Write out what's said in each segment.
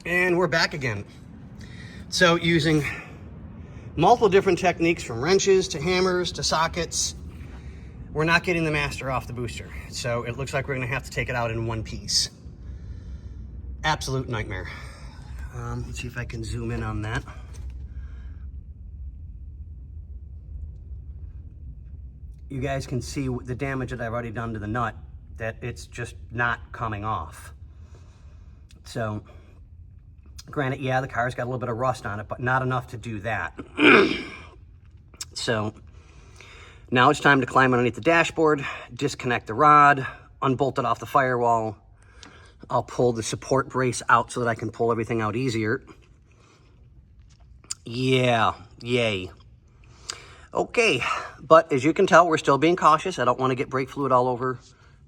And we're back again. So using multiple different techniques, from wrenches to hammers to sockets, we're not getting the master off the booster. So it looks like we're gonna have to take it out in one piece. Absolute nightmare. Let's see if I can zoom in on that. You guys can see the damage that I've already done to the nut, that it's just not coming off. So, granted, yeah, the car's got a little bit of rust on it, but not enough to do that. So, now it's time to climb underneath the dashboard, disconnect the rod, unbolt it off the firewall. I'll pull the support brace out so that I can pull everything out easier. Yeah, yay. Okay, but as you can tell, we're still being cautious. I don't want to get brake fluid all over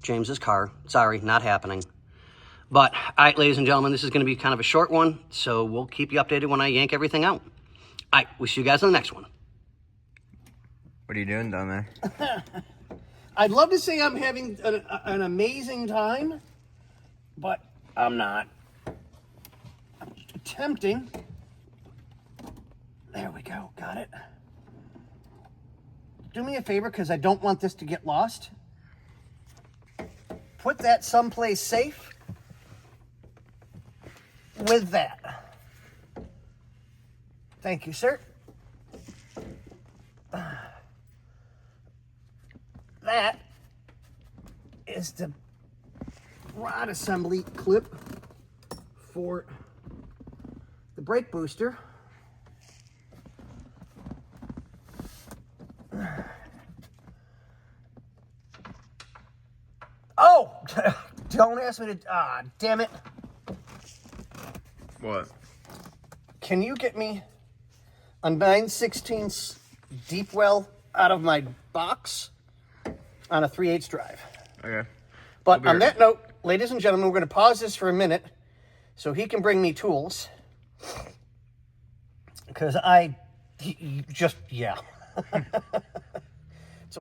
James's car. Sorry, not happening. But, all right, ladies and gentlemen, this is going to be kind of a short one, so we'll keep you updated when I yank everything out. All right, we'll see you guys on the next one. What are you doing down there? I'd love to say I'm having an amazing time, but I'm not. I'm attempting. There we go, got it. Do me a favor, because I don't want this to get lost. Put that someplace safe with that. Thank you, sir. That is the rod assembly clip for the brake booster. Oh, don't ask me to, damn it. What? Can you get me a 9/16 deep well out of my box on a 3/8 drive? Okay. But on that note, ladies and gentlemen, we're going to pause this for a minute so he can bring me tools. Because yeah.